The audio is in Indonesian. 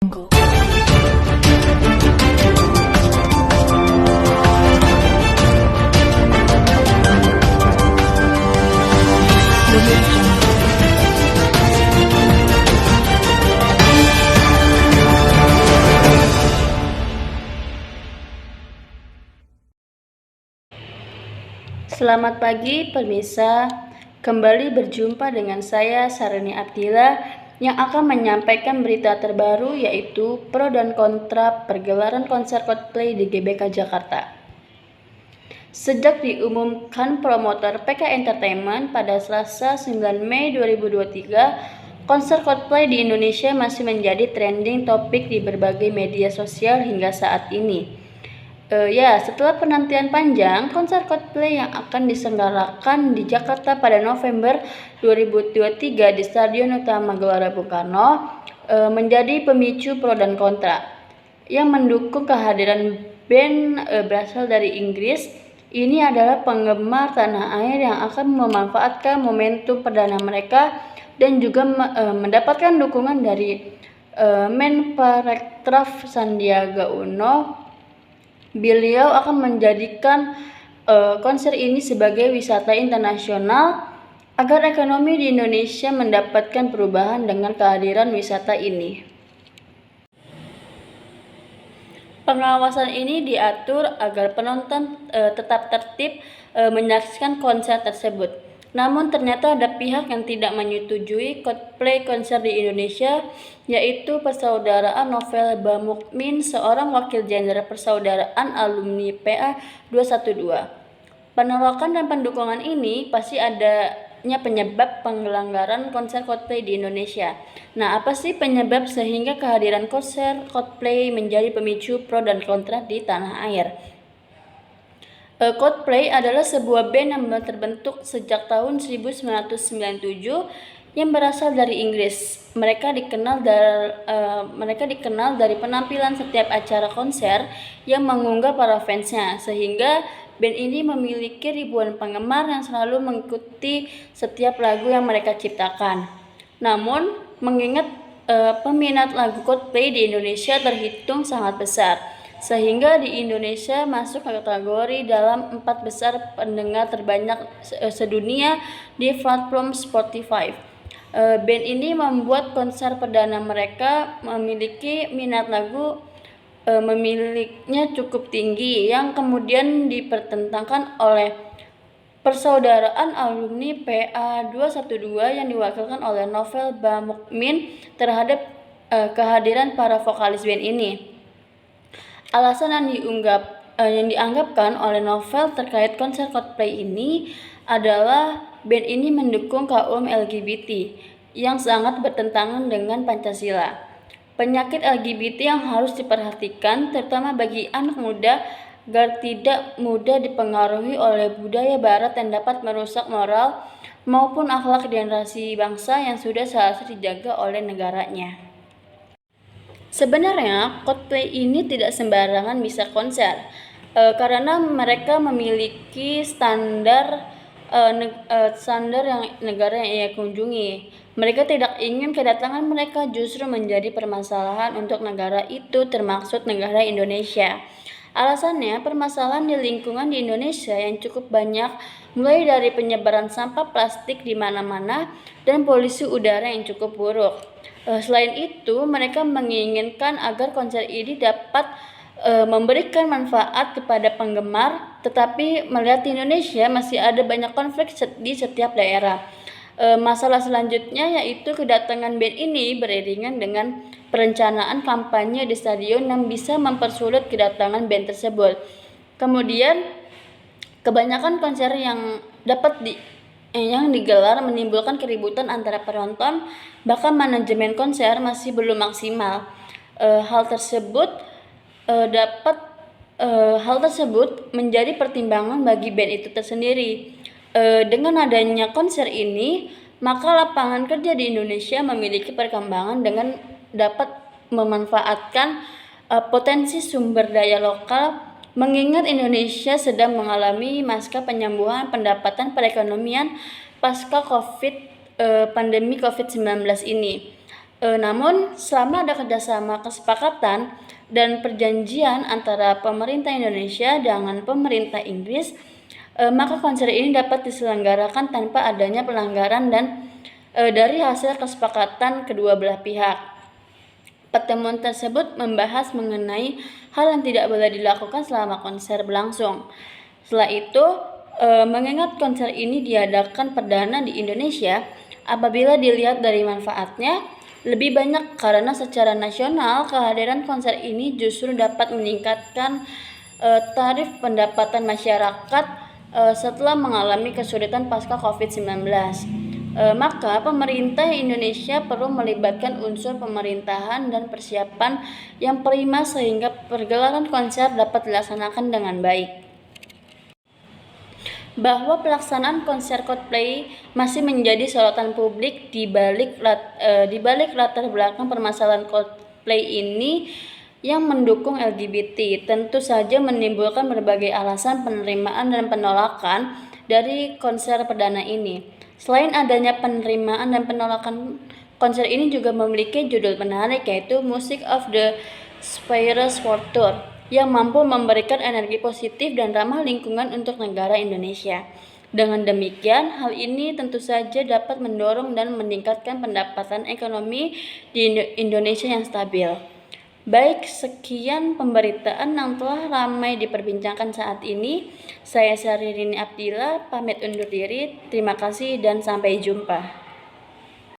Jungle. Audio Jungle. Selamat pagi pemirsa, kembali berjumpa dengan saya Sarani Abdillah yang akan menyampaikan berita terbaru yaitu pro dan kontra pergelaran konser Coldplay di GBK Jakarta. Sejak diumumkan promotor PK Entertainment pada Selasa 9 Mei 2023, konser Coldplay di Indonesia masih menjadi trending topik di berbagai media sosial hingga saat ini. Setelah penantian panjang, konser Coldplay yang akan diselenggarakan di Jakarta pada November 2023 di Stadion Utama Gelora Bung Karno menjadi pemicu pro dan kontra. Yang mendukung kehadiran band berasal dari Inggris ini adalah penggemar tanah air yang akan memanfaatkan momentum perdana mereka dan juga mendapatkan dukungan dari Menparekraf Sandiaga Uno. Beliau akan menjadikan konser ini sebagai wisata internasional agar ekonomi di Indonesia mendapatkan perubahan dengan kehadiran wisata ini. Pengawasan ini diatur agar penonton tetap tertib menyaksikan konser tersebut. Namun ternyata ada pihak yang tidak menyetujui Coldplay konser di Indonesia, yaitu Persaudaraan Novel Bamukmin, seorang wakil jenderal Persaudaraan Alumni PA 212. Penolakan dan pendukungan ini pasti adanya penyebab pelanggaran konser Coldplay di Indonesia. Nah, apa sih penyebab sehingga kehadiran konser Coldplay menjadi pemicu pro dan kontra di tanah air? Coldplay adalah sebuah band yang terbentuk sejak tahun 1997 yang berasal dari Inggris. Mereka dikenal dari penampilan setiap acara konser yang mengunggah para fansnya, sehingga band ini memiliki ribuan penggemar yang selalu mengikuti setiap lagu yang mereka ciptakan. Namun, mengingat peminat lagu Coldplay di Indonesia terhitung sangat besar, sehingga di Indonesia masuk kategori dalam 4 besar pendengar terbanyak sedunia di platform Spotify. Band ini membuat konser perdana mereka memiliki minat lagu memilikinya cukup tinggi, yang kemudian dipertentangkan oleh Persaudaraan Alumni PA 212 yang diwakilkan oleh Novel Bamukmin terhadap kehadiran para vokalis band ini. Alasan yang dianggapkan oleh Novel terkait konser Coldplay ini adalah band ini mendukung kaum LGBT yang sangat bertentangan dengan Pancasila. Penyakit LGBT yang harus diperhatikan terutama bagi anak muda agar tidak mudah dipengaruhi oleh budaya barat yang dapat merusak moral maupun akhlak generasi bangsa yang sudah seharusnya dijaga oleh negaranya. Sebenarnya Coldplay ini tidak sembarangan bisa konser karena mereka memiliki standar yang negara yang ia kunjungi. Mereka tidak ingin kedatangan mereka justru menjadi permasalahan untuk negara itu, termasuk negara Indonesia. Alasannya, permasalahan di lingkungan di Indonesia yang cukup banyak, mulai dari penyebaran sampah plastik di mana-mana dan polusi udara yang cukup buruk. Selain itu, mereka menginginkan agar konser ini dapat memberikan manfaat kepada penggemar, tetapi melihat di Indonesia masih ada banyak konflik di setiap daerah. Masalah selanjutnya yaitu kedatangan band ini beriringan dengan perencanaan kampanye di stadion yang bisa mempersulit kedatangan band tersebut. Kemudian, kebanyakan konser yang digelar menimbulkan keributan antara penonton, bahkan manajemen konser masih belum maksimal. Hal tersebut menjadi pertimbangan bagi band itu tersendiri. Dengan adanya konser ini, maka lapangan kerja di Indonesia memiliki perkembangan dengan dapat memanfaatkan potensi sumber daya lokal, mengingat Indonesia sedang mengalami masa penyembuhan pendapatan perekonomian pasca pandemi COVID-19 ini. Namun selama ada kerjasama kesepakatan dan perjanjian antara pemerintah Indonesia dengan pemerintah Inggris, maka konser ini dapat diselenggarakan tanpa adanya pelanggaran dan dari hasil kesepakatan kedua belah pihak. Pertemuan tersebut membahas mengenai hal yang tidak boleh dilakukan selama konser berlangsung. Setelah itu, mengingat konser ini diadakan perdana di Indonesia, apabila dilihat dari manfaatnya, lebih banyak karena secara nasional kehadiran konser ini justru dapat meningkatkan tarif pendapatan masyarakat setelah mengalami kesulitan pasca COVID-19. Maka pemerintah Indonesia perlu melibatkan unsur pemerintahan dan persiapan yang prima sehingga pergelaran konser dapat dilaksanakan dengan baik. Bahwa pelaksanaan konser Coldplay masih menjadi sorotan publik di balik latar belakang permasalahan Coldplay ini yang mendukung LGBT, tentu saja menimbulkan berbagai alasan penerimaan dan penolakan dari konser perdana ini. Selain adanya penerimaan dan penolakan, konser ini juga memiliki judul menarik, yaitu Music of the Spheres World Tour, yang mampu memberikan energi positif dan ramah lingkungan untuk negara Indonesia. Dengan demikian, hal ini tentu saja dapat mendorong dan meningkatkan pendapatan ekonomi di Indonesia yang stabil. Baik, sekian pemberitaan yang telah ramai diperbincangkan saat ini. Saya Syahrini Abdillah, pamit undur diri. Terima kasih dan sampai jumpa.